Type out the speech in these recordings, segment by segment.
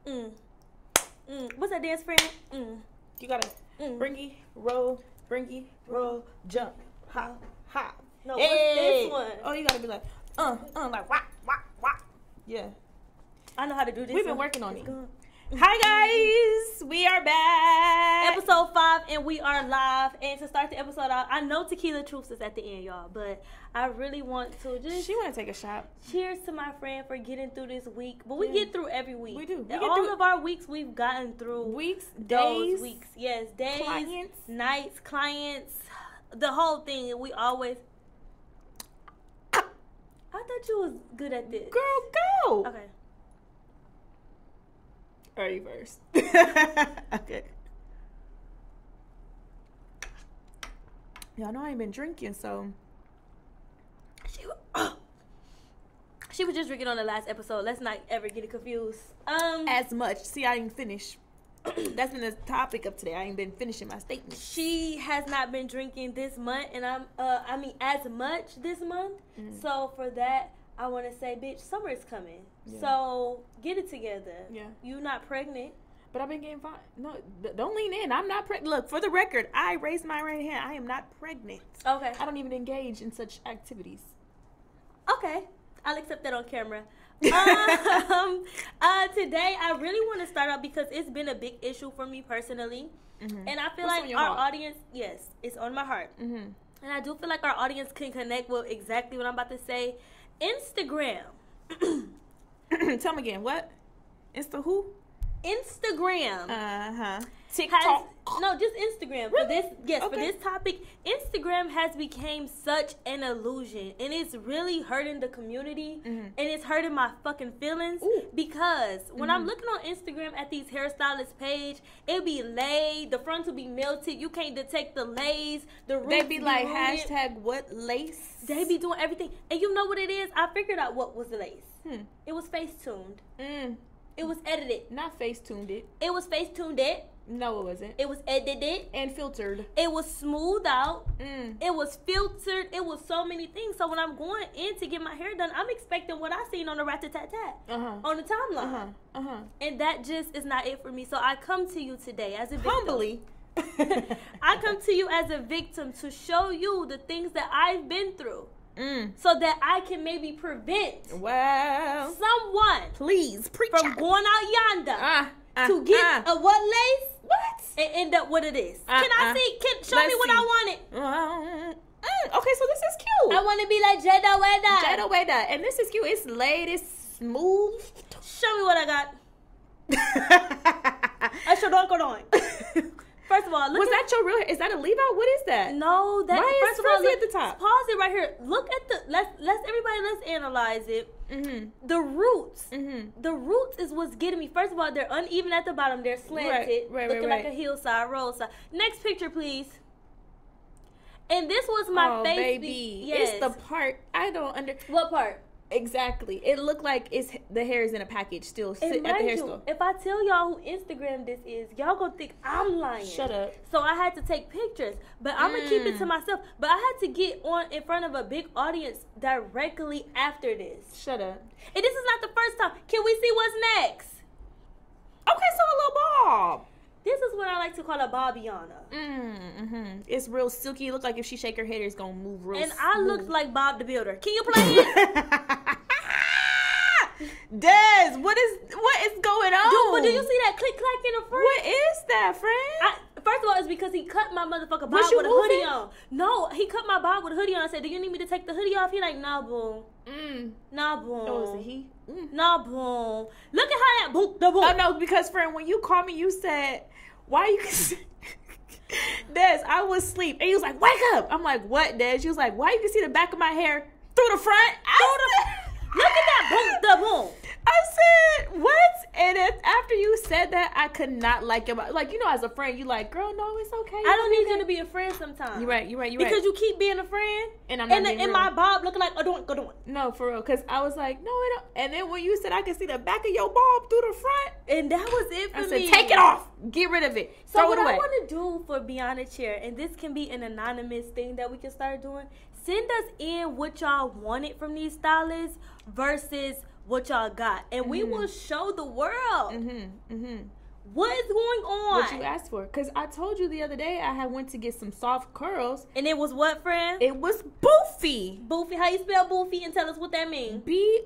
What's that dance, friend? You gotta bringy, roll, jump, hop, hop. No, what's this one? Oh, you gotta be like, like wah, wah, wah. Yeah. I know how to do this. We've been working on it. Hi guys, we are back. Episode 5, and we are live. And to start the episode out, I know Tequila Truths is at the end, y'all, but I really want to just. She want to take a shot. Cheers to my friend for getting through this week, but we get through every week. We do. All of our weeks, we've gotten through weeks, days, days, weeks. Yes, days, clients, nights, clients, the whole thing. And we always. I thought you was good at this. Girl, go. Okay. Are you first? Okay. Y'all know I ain't been drinking, so. She was just drinking on the last episode. Let's not ever get it confused. As much. See, I didn't finish. That's been the topic of today. I ain't been finishing my statement. She has not been drinking this month, and as much this month. So for that, I want to say, bitch, summer is coming. Yeah. So get it together. Yeah. You not pregnant. But I've been getting fine. No, don't lean in. I'm not pregnant. Look, for the record, I raised my right hand. I am not pregnant. Okay. I don't even engage in such activities. Okay. I'll accept that on camera. Today, I really want to start out because it's been a big issue for me personally. Mm-hmm. And I feel like our audience, yes, it's on my heart. Mm-hmm. And I do feel like our audience can connect with exactly what I'm about to say. Instagram. Tell me again, what? Insta who? Instagram. TikTok. No, just Instagram. Really? For this, yes, okay. For this topic, Instagram has become such an illusion, and it's really hurting the community, and it's hurting my fucking feelings. Ooh. Because when I'm looking on Instagram at these hairstylist page, it be laid, the fronts will be melted, you can't detect the lays, the roots they be like hashtag what lace. They be doing everything, and you know what it is? I figured out what was the lace. It was face tuned. It was edited. Not face tuned it. It was face tuned it. No, it wasn't. It was edited. And filtered. It was smoothed out. It was filtered. It was so many things. So when I'm going in to get my hair done, I'm expecting what I seen on the rat-a-tat-tat. On the timeline. And that just is not it for me. So I come to you today as a victim. Humbly. I come to you as a victim to show you the things that I've been through. So that I can maybe prevent someone please preach from going out yonder to get a what lace? What? And end up what it is. Can I see? Show me what I wanted. Okay, so this is cute. I want to be like Jada Weda. And this is cute. It's laid. It's smooth. Show me what I got. I should not go on. First of all, was that your real hair? Is that a leave out? What is that? No, that first of all, look at the top. Pause it right here. Look at the let's analyze it. The roots. The roots is what's getting me. First of all, they're uneven at the bottom. They're slanted, looking like a hillside, roadside. Next picture, please. And this was my face. Baby. Yes. It's the part I don't What part? Exactly. It looked like the hair is in a package still at the hair store. If I tell y'all who Instagram this is, y'all gonna think I'm lying. Shut up. So I had to take pictures, but I'm gonna keep it to myself. But I had to get on in front of a big audience directly after this. Shut up. And this is not the first time. Can we see what's next? Okay, so a little bob. This is what I like to call a Bobbiana. It's real silky. It looks like if she shake her head, it's gonna move real. And I look like Bob the Builder. Can you play it? Des, what is going on? But do you see that click clack in the front? What is that, friend? First of all, it's because he cut my motherfucker bob with a hoodie on. No, he cut my bob with a hoodie on. I said, "Do you need me to take the hoodie off?" He like, "Nah, boom. Nah, boom." Oh, is it he? Nah, boom. Look at how that boom, the boom. Oh no, because friend, when you called me, you said, "Why you?" Des, I was asleep, and he was like, "Wake up!" I'm like, "What, Des?" She was like, "Why you can see the back of my hair through the front?" Look at that boom, the boom. I said, what? And after you said that, I could not like him. Like, you know, as a friend, you like, girl, no, it's okay. I don't need you to be a friend sometimes. You're right. Because you keep being a friend. And I'm not and my bob looking like, go doing. No, for real. Because I was like, no, it don't. And then when you said I could see the back of your bob through the front. And that was it for me. I said, take it off. Get rid of it. So Throw it away. what I want to do for Beyond a Chair, and this can be an anonymous thing that we can start doing, send us in what y'all wanted from these stylists versus what y'all got, and we will show the world what is going on. What you asked for. Because I told you the other day I had went to get some soft curls. And it was what, friend? It was boofy. Boofy. How you spell boofy? And tell us what that means. Boofy.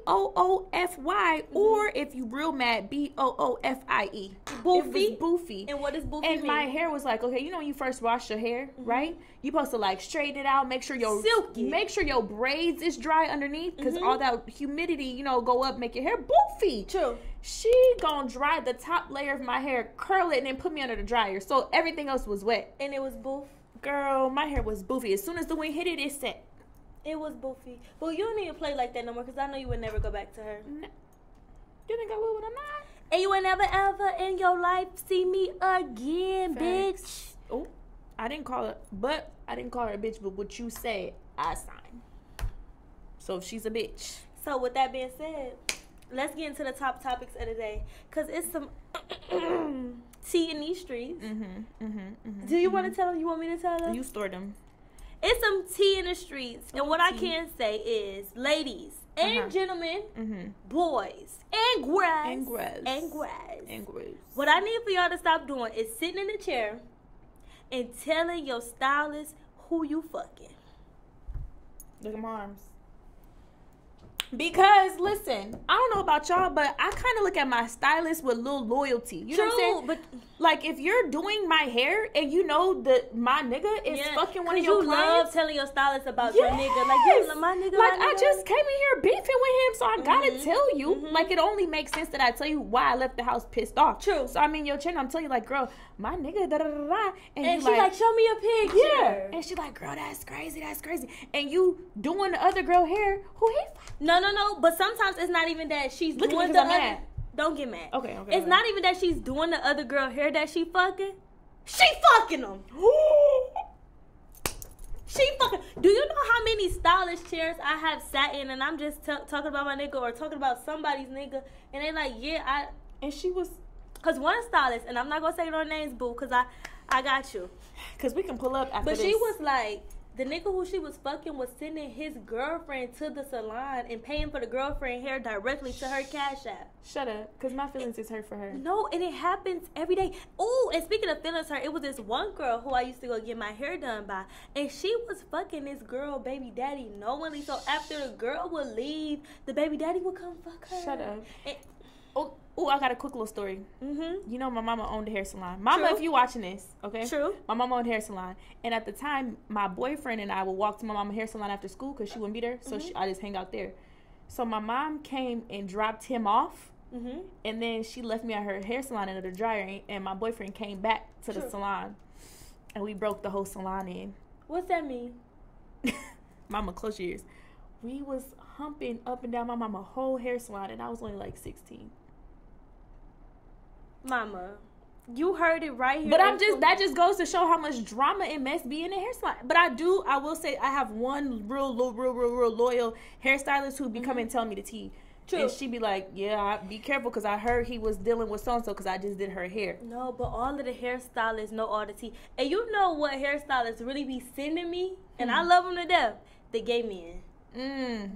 Or if you real mad, boofie. Boofy? It was boofy. And what does boofy and mean? my hair was like, okay, you know when you first wash your hair, right? You supposed to like straighten it out, make sure your braids is dry underneath, because all that humidity, you know, go up, make your hair boofy. True. She gonna dry the top layer of my hair, curl it, and then put me under the dryer. So everything else was wet. And it was boof? Girl, my hair was boofy. As soon as the wind hit it, it set. It was boofy. But you don't even play like that no more, because I know you would never go back to her. No. You think I will when I'm not? And you would never ever in your life see me again, bitch. Oh, I didn't call her a bitch, but what you said, I signed. So she's a bitch. So with that being said, let's get into the top topics of the day, because it's some tea in these streets. Do you want to tell them? You want me to tell them? You store them. It's some tea in the streets. And what I can say is, ladies and gentlemen, boys and grass, what I need for y'all to stop doing is sitting in a chair and telling your stylist who you fucking. Look at my arms. Because, listen, I don't know about y'all, but I kind of look at my stylist with little loyalty. You know what I'm saying? But, like, if you're doing my hair and you know that my nigga is fucking one of your clients. You love telling your stylist about your nigga. Like, my nigga, like, I just came in here beefing with him, so I gotta tell you. Like, it only makes sense that I tell you why I left the house pissed off. True. So, I mean, your channel, I'm telling you, like, girl, my nigga, da-da-da-da. And she like, show me a picture. Yeah. And she like, girl, that's crazy. And you doing the other girl hair, who he No. But sometimes it's not even that she's doing the other. Don't get mad. Okay. It's not even that she's doing the other girl hair that she fucking. She fucking them. She fucking. Do you know how many stylist chairs I have sat in, and I'm just talking about my nigga or talking about somebody's nigga, and they like, and she was. Cause one stylist, and I'm not gonna say no names, boo, cause I got you. Cause we can pull up after this. But she was like. The nigga who she was fucking was sending his girlfriend to the salon and paying for the girlfriend hair directly to her Cash App. Shut up, because my feelings is hurt for her. No, and it happens every day. Oh, and speaking of feelings hurt, it was this one girl who I used to go get my hair done by, and she was fucking this girl baby daddy knowingly. So after the girl would leave, the baby daddy would come fuck her. Shut up. And, Oh, I got a quick little story. You know, my mama owned a hair salon. Mama, if you watching this, okay? True. My mama owned a hair salon. And at the time, my boyfriend and I would walk to my mama's hair salon after school because she wouldn't be there. So I just hang out there. So my mom came and dropped him off. And then she left me at her hair salon under the dryer. And my boyfriend came back to the salon. And we broke the whole salon in. What's that mean? Mama, close your ears. We was humping up and down my mama's whole hair salon. And I was only like 16. Mama, you heard it right here. But that just goes to show how much drama and mess be in the hair salon. But I will say I have one real loyal hairstylist who be coming and telling me the tea. True. And she be like, yeah, be careful because I heard he was dealing with so-and-so because I just did her hair. No, but all of the hairstylists know all the tea. And you know what hairstylists really be sending me? And I love them to death. The gay men.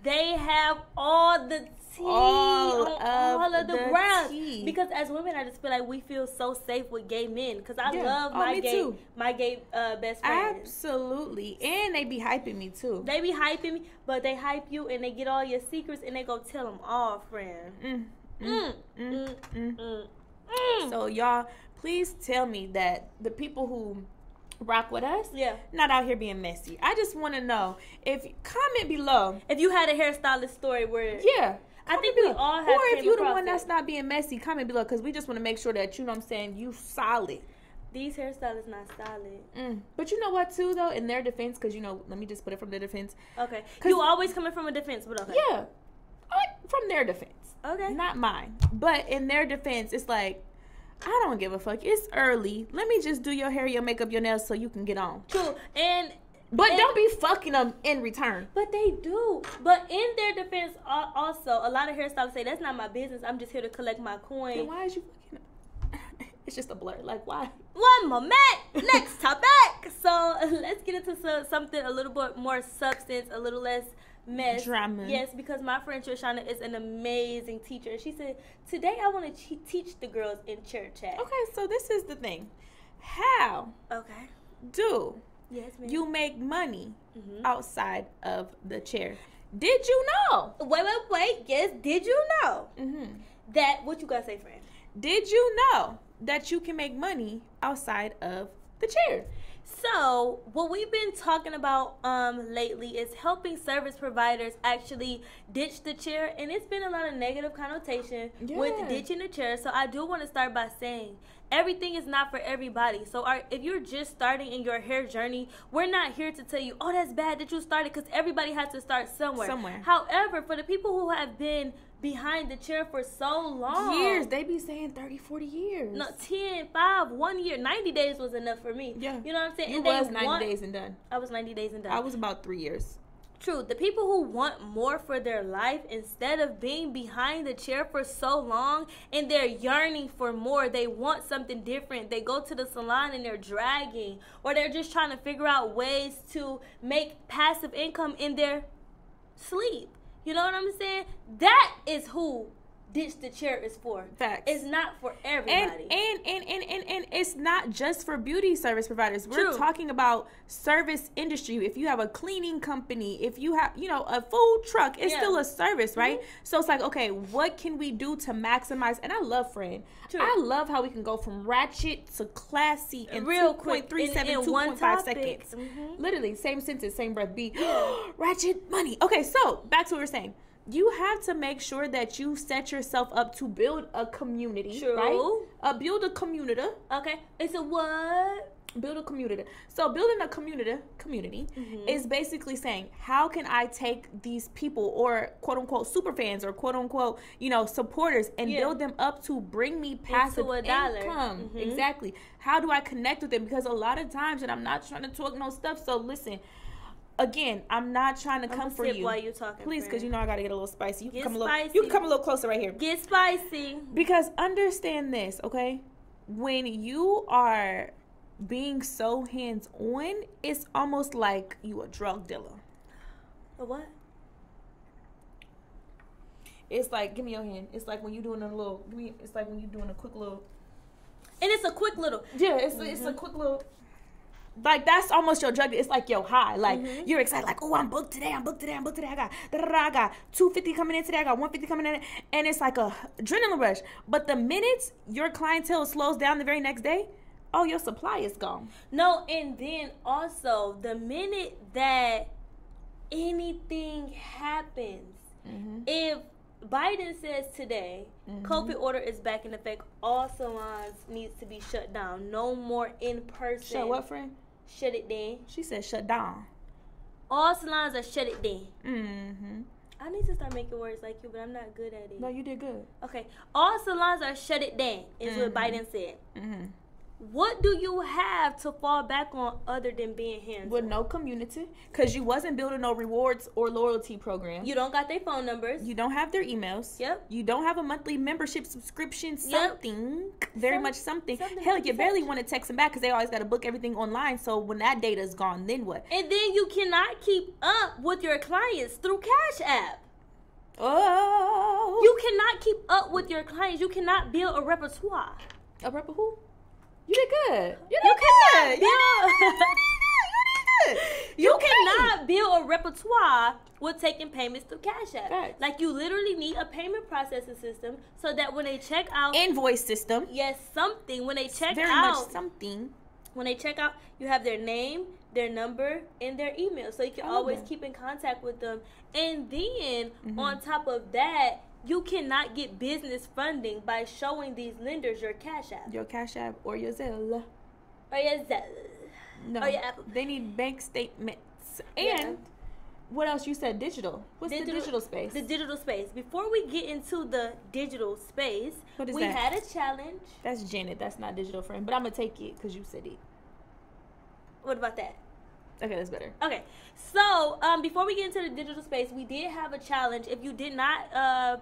They have all the tea all of the ground. Because as women, I just feel like we feel so safe with gay men. Because I love my gay best friends. Absolutely. And they be hyping me too. They be hyping me, but they hype you and they get all your secrets and they go tell them all, friend. So y'all, please tell me that the people who rock with us, not out here being messy. I just want to know, comment below if you had a hairstylist story where I think we all have, or if you're the one that's not being messy, comment below, because we just want to make sure that, you know what I'm saying, you solid. These hairstylists not solid. But you know what too though, in their defense, because you know, let me just put it from their defense. Okay, you always coming from a defense, but okay. Yeah, from their defense. Okay, not mine. But in their defense, it's like, I don't give a fuck. It's early. Let me just do your hair, your makeup, your nails so you can get on. True. But don't be fucking them in return. But they do. But in their defense, also, a lot of hairstylists say, that's not my business. I'm just here to collect my coin. Then why is you fucking... It's just a blur. Like, why? One moment. Next topic. So let's get into something a little bit more substance, a little less mess. Drama. Yes, because my friend Trishana is an amazing teacher. She said, today I want to teach the girls in church chat. Okay, so this is the thing. How do you make money outside of the chair? Did you know? Wait. Yes, did you know that, what you got to say, friend? Did you know that you can make money outside of the chair? So, what we've been talking about lately is helping service providers actually ditch the chair. And it's been a lot of negative connotation with ditching the chair. So, I do want to start by saying everything is not for everybody. So, if you're just starting in your hair journey, we're not here to tell you, oh, that's bad that you started, because everybody has to start somewhere. However, for the people who have been behind the chair for so long. Years. They be saying 30, 40 years. No, 10, 5, 1 year. 90 days was enough for me. Yeah. You know what I'm saying? You was 90 days and done. I was 90 days and done. I was about 3 years. True. The people who want more for their life, instead of being behind the chair for so long and they're yearning for more, they want something different. They go to the salon and they're dragging, or they're just trying to figure out ways to make passive income in their sleep. You know what I'm saying? That is who ditch the chair is for. Facts. It's not for everybody. And it's not just for beauty service providers. We're True. talking about service industry. If you have a cleaning company, if you have, a food truck, it's still a service, right? So it's like, okay, what can we do to maximize? And I love, friend. True. I love how we can go from ratchet to classy in real quick, 2.37, 2.5 seconds. Literally, same sentence, same breath. Be ratchet money. Okay, so back to what we're saying. You have to make sure that you set yourself up to build a community, True. right? Build a community. Okay. It's a what? Build a community. So building a community is basically saying, how can I take these people, or quote unquote super fans, or quote unquote, supporters, and build them up to bring me passive income? Exactly. How do I connect with them? Because a lot of times, and I'm not trying to talk no stuff, so listen. Again, I'm not trying to come for you. While you talking, please, because I gotta get a little spicy. You can spicy. You can come a little closer right here. Get spicy. Because understand this, okay? When you are being so hands-on, it's almost like you a drug dealer. A what? It's like, give me your hand. It's like when you doing it's like when you doing a quick little. And it's a quick little. Yeah, it's a quick little. Like, that's almost your drug. It's like your high. Like, you're excited. Like, oh, I'm booked today. I got I got 250 coming in today. I got 150 coming in. And it's like a adrenaline rush. But the minute your clientele slows down the very next day, oh, your supply is gone. No, and then also, the minute that anything happens, if Biden says today, COVID order is back in effect, all salons needs to be shut down. No more in person. Shut what, friend? Shut it down. She said shut down. All salons are shut it down. I need to start making words like you, but I'm not good at it. No, you did good. Okay. All salons are shut it down, is what Biden said. What do you have to fall back on other than being hands-on? With no community, because you wasn't building no rewards or loyalty program. You don't got their phone numbers. You don't have their emails. Yep. You don't have a monthly membership subscription. Something. Very much something. Hell, you barely want to text them back because they always got to book everything online. So when that data is gone, then what? And then you cannot keep up with your clients through Cash App. Oh. You cannot keep up with your clients. You cannot build a repertoire. A repertoire who? You did good. You cannot build a repertoire with taking payments through Cash App. Right. Like, you literally need a payment processing system so that when they check out, invoice system. Yes, something. When they check very out, much something. When they check out, you have their name, their number, and their email, so you can always keep in contact with them. And then on top of that, you cannot get business funding by showing these lenders your Cash App. Your Cash App or your Zelle. Or your Zelle. No. Or your Apple. They need bank statements. And what else? You said digital. What's the digital space? The digital space. Before we get into the digital space, we had a challenge. That's Janet. That's not digital, friend. But I'm going to take it because you said it. What about that? Okay, that's better. Okay, so before we get into the digital space, we did have a challenge. If you did not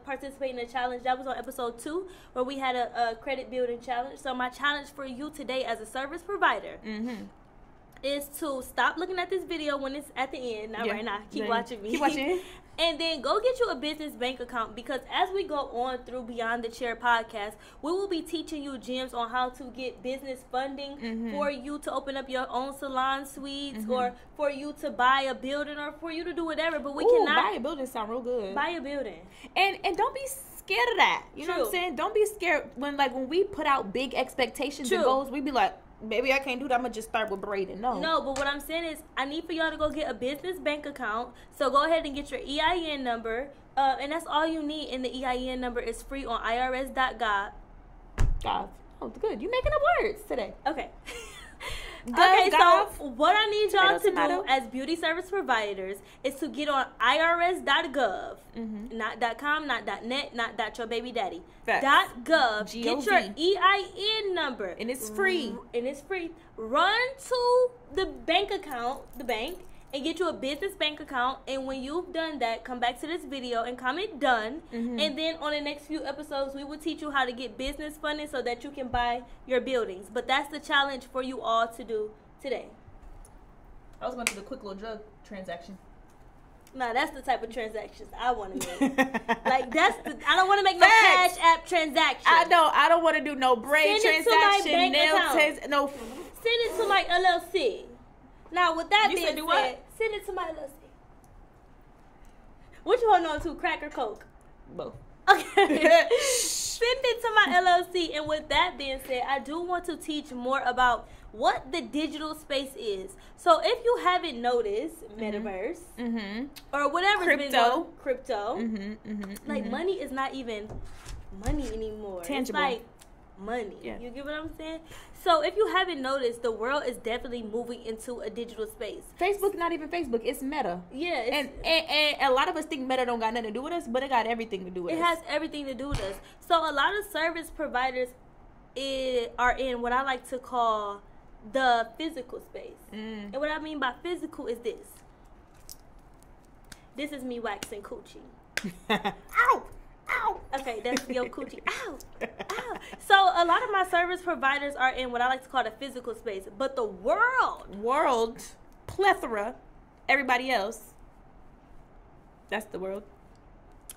participate in the challenge, that was on episode 2, where we had a credit building challenge. So my challenge for you today as a service provider, is to stop looking at this video when it's at the end. Not right now. Keep watching me. Keep watching. And then go get you a business bank account, because as we go on through Beyond the Chair podcast, we will be teaching you gems on how to get business funding for you to open up your own salon suites, or for you to buy a building, or for you to do whatever. But we cannot buy a building. Sound real good. Buy a building. And don't be scared of that. You know what I'm saying? Don't be scared when we put out big expectations and goals. We be like, maybe I can't do that. I'm going to just start with braiding. No, but what I'm saying is I need for y'all to go get a business bank account. So go ahead and get your EIN number. And that's all you need. And the EIN number is free on irs.gov. Oh, good. You making up words today. Okay. Okay, so what I need y'all to do as beauty service providers is to get on irs.gov, not .com, not .net, not .your baby daddy. .gov. Get your EIN number. And it's free. Run to the bank account, the bank, and get you a business bank account. And when you've done that, come back to this video and comment done. And then on the next few episodes, we will teach you how to get business funding so that you can buy your buildings. But that's the challenge for you all to do today. I was going to do the quick little drug transaction. Nah, that's the type of transactions I want to make. I don't want to make no Cash App transaction. I don't want to do no braid transaction, nail test, no. Send it to my LLC. Now, with that being said, send it to my LLC. What you holding on to, crack or coke? Both. Okay. Send it to my LLC. And with that being said, I do want to teach more about what the digital space is. So if you haven't noticed, metaverse, or whatever, crypto, like money is not even money anymore. Tangible. It's like money. Yeah. You get what I'm saying? So if you haven't noticed, the world is definitely moving into a digital space. Facebook, not even Facebook, it's Meta. Yeah. And a lot of us think Meta don't got nothing to do with us, but it got everything to do with us. It has everything to do with us. So a lot of service providers are in what I like to call the physical space. And what I mean by physical is this. This is me waxing coochie. Ow! Ow! Okay, that's your coochie. Ow! Ow! So a lot of my service providers are in what I like to call the physical space. But the world, plethora, everybody else, that's the world,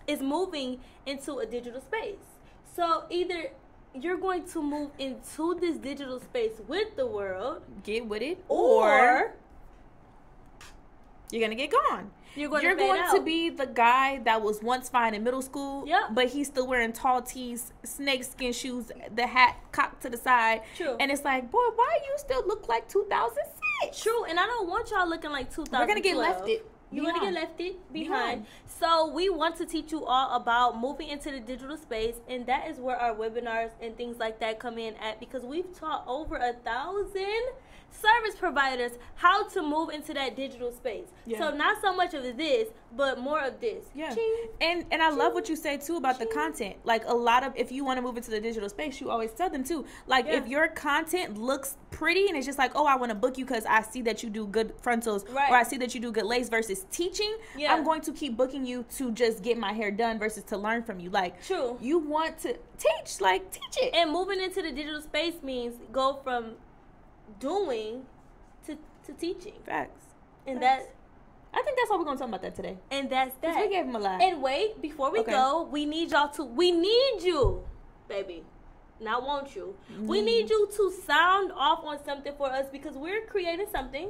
is moving into a digital space. So either you're going to move into this digital space with the world, get with it, or you're going to get gone. You're going to be the guy that was once fine in middle school, but he's still wearing tall tees, snakeskin shoes, the hat cocked to the side. True. And it's like, boy, why you still look like 2006? True, and I don't want y'all looking like 2012. We're going to get lefted. You're going to get left behind. So we want to teach you all about moving into the digital space, and that is where our webinars and things like that come in at, because we've taught over 1,000 service providers how to move into that digital space. So not so much of this, but more of this. And I love what you say too about the content. Like a lot of, if you want to move into the digital space, you always tell them too, like if your content looks pretty and it's just like, oh, I want to book you because I see that you do good frontals, or I see that you do good lace versus teaching, I'm going to keep booking you to just get my hair done versus to learn from you. Like, you want to teach, like teach it. And moving into the digital space means go from doing to teaching. Facts. And I think that's why we're going to talk about that today. And that's that. We gave him a lot. And wait, before we go, we need you, baby. Not want you. We need you to sound off on something for us, because we're creating something.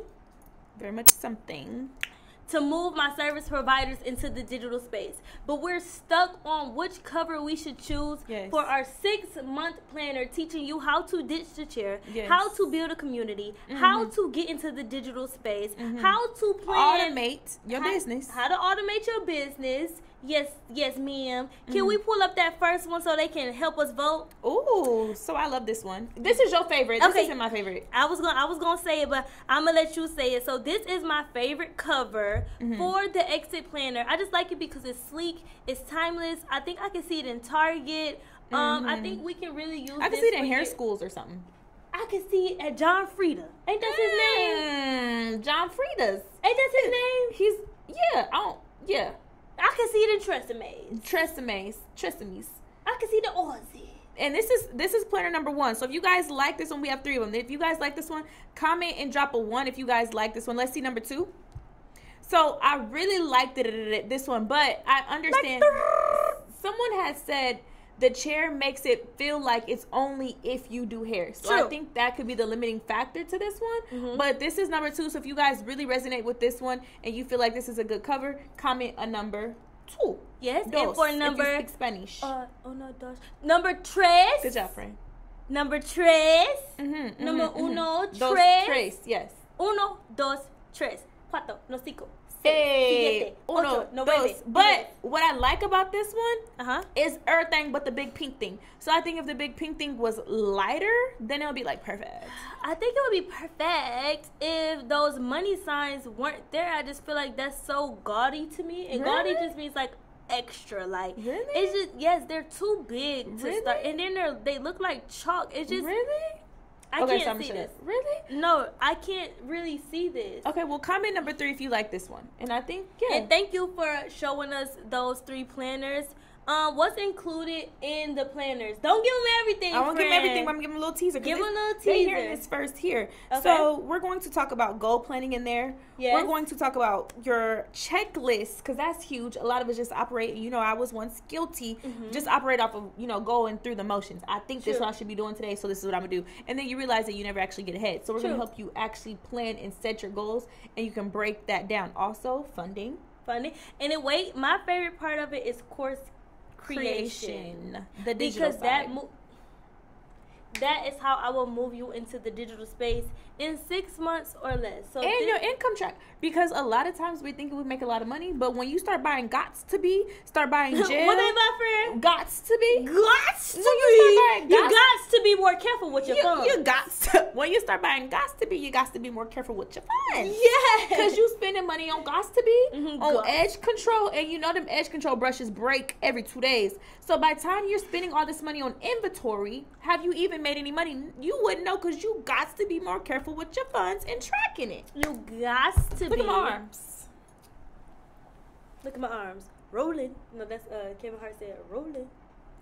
Very much something. To move my service providers into the digital space. But we're stuck on which cover we should choose for our 6-month planner, teaching you how to ditch the chair, how to build a community, how to get into the digital space, how to plan. Automate your business. How to automate your business. Yes, ma'am. Can we pull up that first one so they can help us vote? Ooh, so I love this one. This is your favorite. This isn't my favorite. I was gonna say it, but I'm gonna let you say it. So this is my favorite cover for the exit planner. I just like it because it's sleek, it's timeless. I think I can see it in Target. I think we can really use. I can see it in hair schools or something. I can see it at John Frieda. Ain't that his name? John Frieda's. Ain't that his name? He's I can see it in Treseme's. Treseme's. I can see the Aussie. And this is planner number 1. So if you guys like this one, we have 3 of them. If you guys like this one, comment and drop a 1 if you guys like this one. Let's see number 2. So I really liked this one, but I understand someone has said the chair makes it feel like it's only if you do hair. So I think that could be the limiting factor to this one. Mm-hmm. But this is number 2. So if you guys really resonate with this one and you feel like this is a good cover, comment a number 2. Yes, dos, and for number... if you speak Spanish. Dos. Number 3. Good job, friend. Number 3. Mm-hmm, number 1, 3. Dos, tres, yes. 1, 2, 3. 4, no, 5. Hey, uno, dos. But what I like about this one is everything but the big pink thing. So I think if the big pink thing was lighter, then it would be like perfect. I think it would be perfect if those money signs weren't there. I just feel like that's so gaudy to me. And gaudy just means like extra. Like, it's just, yes, they're too big to start. And then they look like chalk. It's just... Really? I can't see this. Really? No, I can't really see this. Okay, well, comment number 3 if you like this one. And I think, And thank you for showing us those 3 planners. What's included in the planners? Don't give them everything. I won't give them everything, but I'm gonna give them a little teaser. Give them a little teaser. They hear this first here. Okay. So we're going to talk about goal planning in there. Yes. We're going to talk about your checklist because that's huge. A lot of us just operate. You know, I was once guilty. Just operate off of going through the motions. I think this is what I should be doing today, so this is what I'm gonna do. And then you realize that you never actually get ahead. So we're gonna help you actually plan and set your goals, and you can break that down. Also, funding. And then my favorite part of it is course creation. The digital side. That is how I will move you into the digital space in 6 months or less. So and your income track, because a lot of times we think we make a lot of money, but when you start buying start buying gel. What they buy, friend? Gots to be. You got to be more careful with your funds. You got to. When you start buying gots to be, you got to be more careful with your funds. Yeah. Because you spending money on gots to be, on edge control, and you know them edge control brushes break every 2 days. So by the time you're spending all this money on inventory, have you even made any money? You wouldn't know because you got to be more careful with your funds and tracking it. You got to Look be. at my arms. Look at my arms. Rolling. No, that's Kevin Hart said rolling.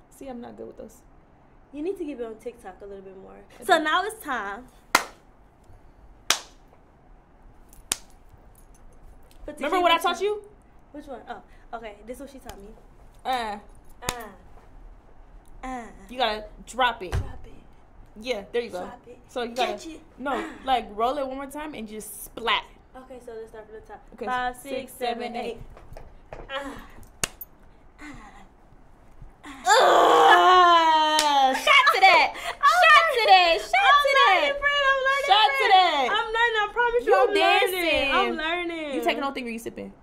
See, I'm not good with those. You need to get it on TikTok a little bit more. So now it's time. Remember what I taught you? Which one? Oh, okay. This is what she taught me. You gotta drop it. Drop it. Yeah, there you go. Drop it. So you gotta like roll it one more time and just splat. Okay, so let's start from the top. Okay. 5, 6, 7, 8. Shot to that. I'm learning. I promise you. I'm dancing. I'm learning. You taking the whole thing or you sipping?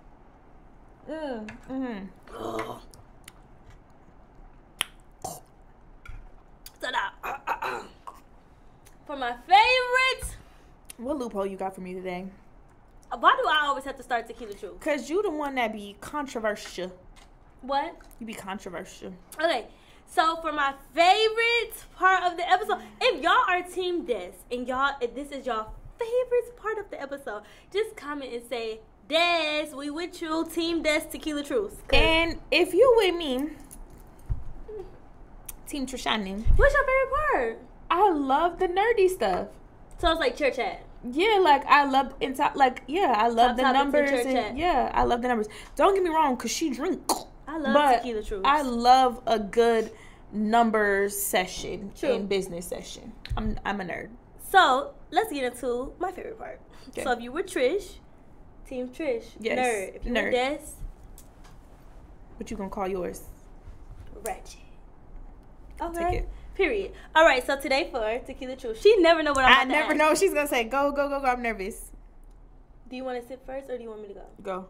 For my favorite. What loophole you got for me today? Why do I always have to start Tequila Truth? Because you the one that be controversial. What? You be controversial. Okay. So for my favorite part of the episode, if y'all are Team Des and if this is y'all favorite part of the episode, just comment and say, Des, we with you, Team Des Tequila Truth. And if you with me, Team Trishani. What's your favorite part? I love the nerdy stuff. So it's like church chat. Yeah, like I love I love the numbers and I love the numbers. Don't get me wrong, cause she drink. I love Tequila Truth. I love a good numbers session and business session. I'm a nerd. So let's get into my favorite part. Okay. So if you were Trish, Team Trish, nerd. If you were Des, what you gonna call yours? Ratchet. Okay. Take it. Period. All right. So today for Tequila Truth, she never know what I'm about to never know. She's gonna say go. I'm nervous. Do you want to sit first or do you want me to go? Go.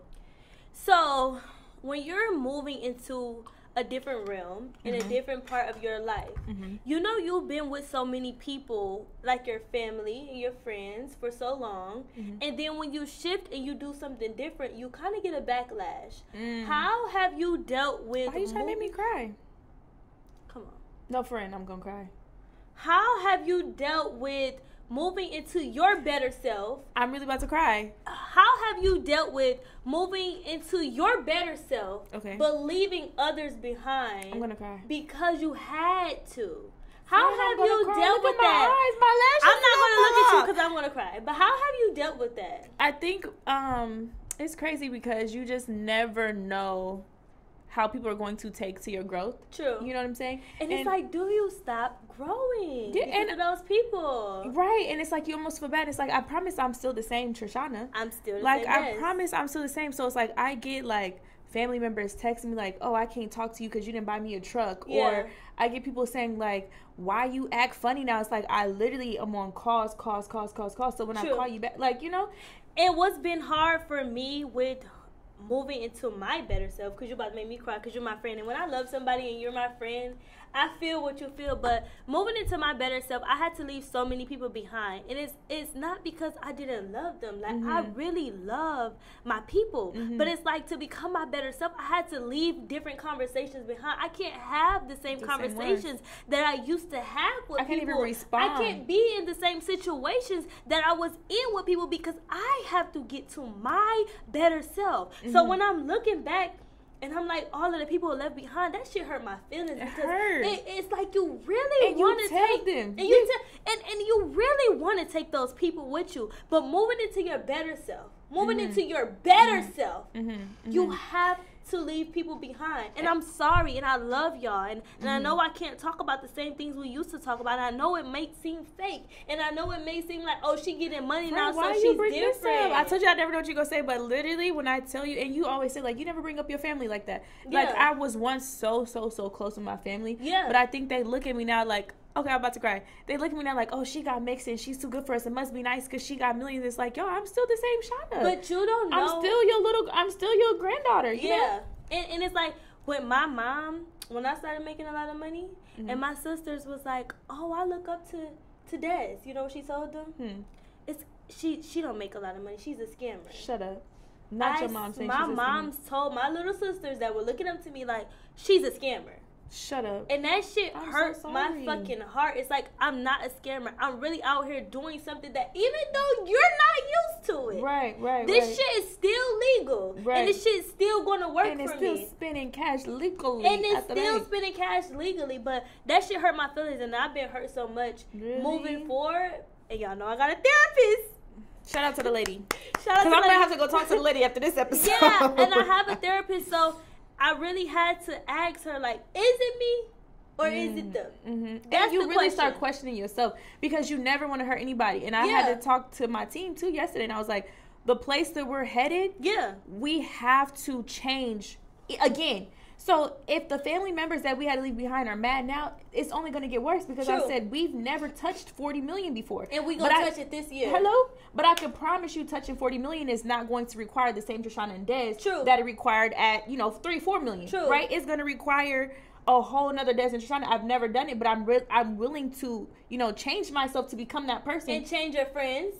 So when you're moving into a different realm in a different part of your life, you know you've been with so many people like your family and your friends for so long, and then when you shift and you do something different, you kind of get a backlash. How have you dealt with? Why are you trying to make me cry? Come on. No, friend, I'm gonna cry. How have you dealt with moving into your better self. I'm really about to cry. How have you dealt with moving into your better self, but leaving others behind? I'm gonna cry because you had to. How have you dealt with that? My I'm not gonna look at you because I'm gonna cry. But how have you dealt with that? I think it's crazy because you just never know how people are going to take to your growth. True. You know what I'm saying? And it's like, do you stop growing because of those people? Right. And it's like you almost feel bad. It's like, I promise I'm still the same Trishana. I'm still the same. Like, I promise I'm still the same. So it's like, I get like family members texting me like, oh, I can't talk to you because you didn't buy me a truck. Yeah. Or I get people saying like, why you act funny now? It's like, I literally am on calls. So when I call you back, like, you know. And what's been hard for me with moving into my better self, because you're about to make me cry because you're my friend, and when I love somebody and you're my friend, I feel what you feel. But moving into my better self, I had to leave so many people behind, and it's not because I didn't love them. Like, I really love my people, but it's like, to become my better self, I had to leave different conversations behind. I can't have the same conversations that I used to have with people. I can't even respond. I can't be in the same situations that I was in with people because I have to get to my better self. So when I'm looking back, and I'm like, all of the people left behind, that shit hurt my feelings. It's like, you really want to take them. And you really want to take those people with you. But moving into your better self, into your better self, you have to leave people behind. And I'm sorry, and I love y'all, and I know I can't talk about the same things we used to talk about. And I know it may seem fake, and I know it may seem like, oh, she getting money now, so she's different. I told you I never know what you're gonna say, but literally when I tell you, and you always say like, you never bring up your family like that. Like, I was once so close with my family, but I think they look at me now like, okay, I'm about to cry. They look at me now like, oh, she got mixed and she's too good for us. It must be nice because she got millions. It's like, yo, I'm still the same Shauna. But you don't know. I'm still your granddaughter. You know? And it's like, with my mom, when I started making a lot of money, and my sisters was like, oh, I look up to Des. You know what she told them? She don't make a lot of money. She's a scammer. Shut up. Not your mom saying she's a scammer. My mom's told my little sisters that were looking up to me like, she's a scammer. Shut up. And that shit hurts my fucking heart. It's like, I'm not a scammer. I'm really out here doing something that, even though you're not used to it. Right. This shit is still legal. Right. And this shit's still going to work for me. And it's still spending cash legally. And it's still spending cash legally. But that shit hurt my feelings. And I've been hurt so much moving forward. And y'all know I got a therapist. Shout out to the lady. Shout out to the lady. Because I'm going to have to go talk to the lady after this episode. Yeah, and I have a therapist, so I really had to ask her, like, is it me or is it them? And you really start questioning yourself because you never want to hurt anybody. And I had to talk to my team, too, yesterday. And I was like, the place that we're headed, we have to change again. So if the family members that we had to leave behind are mad now, it's only going to get worse because I said we've never touched 40 million before. And we're going to touch it this year. Hello? But I can promise you touching 40 million is not going to require the same Trishana and Des that it required at, 3-4 million. True. Right? It's going to require a whole nother Des and Trishana. I've never done it, but I'm willing to, change myself to become that person. And change your friends.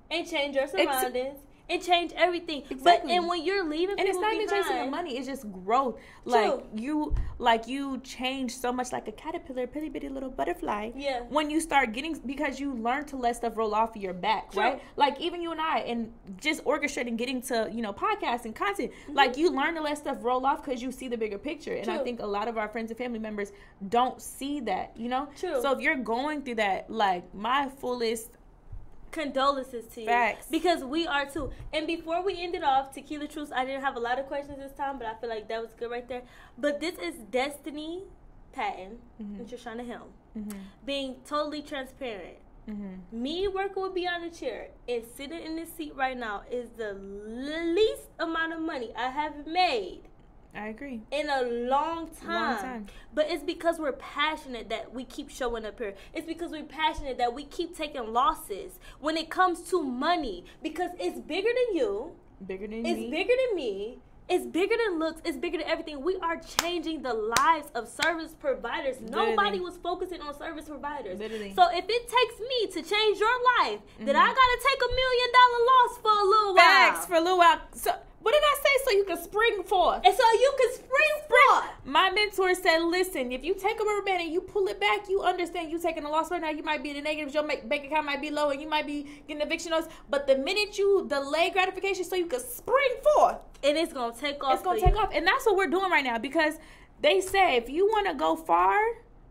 And change your surroundings. And change everything. Exactly. And when you're leaving people and it's not behind, even chasing the money, it's just growth. You change so much like a caterpillar, pretty bitty little butterfly. Yeah. When you start getting, because you learn to let stuff roll off of your back, right? Like even you and I, and just orchestrating getting to, podcasts and content, like you learn to let stuff roll off because you see the bigger picture. And I think a lot of our friends and family members don't see that, True. So if you're going through that, like my fullest condolences to you. Facts. Because we are too. And before we ended off Tequila Truths, I didn't have a lot of questions this time, but I feel like that was good right there. But this is Destiny Patton and Trishana Helm being totally transparent. Me working with Beyond the Chair and sitting in this seat right now is the least amount of money I have made. I agree. In a long time. But it's because we're passionate that we keep showing up here. It's because we're passionate that we keep taking losses when it comes to money. Because it's bigger than you. Bigger than It's bigger than me. It's bigger than looks. It's bigger than everything. We are changing the lives of service providers. Literally. Nobody was focusing on service providers. Literally. So if it takes me to change your life, then I got to take $1 million loss for a little while. Facts, for a little while. So what did I say? So you can spring forth. And so you can spring forth. My $1 mentor said, listen, if you take a rubber band and you pull it back, you understand you taking a loss right now. You might be in the negatives. Your bank account might be low and you might be getting eviction notice. But the minute you delay gratification so you can spring forth. And it's going to take off. It's going to take off. And that's what we're doing right now, because they say if you want to go far,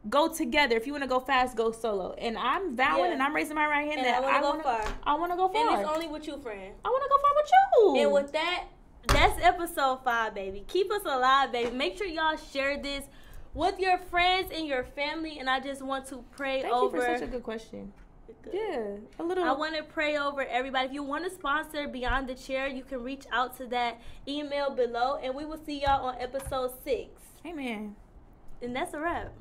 go together. If you want to go fast, go solo. And I'm vowing and I'm raising my right hand and that I want to go far. I want to go far. And it's only with you, friend. I want to go far with you. And with that, that's episode 5, baby. Keep us alive, baby. Make sure y'all share this with your friends and your family. And I just want to pray over. Thank you for such a good question. Good. Yeah, a little. I want to pray over everybody. If you want to sponsor Beyond the Chair, you can reach out to that email below. And we will see y'all on episode 6. Amen. And that's a wrap.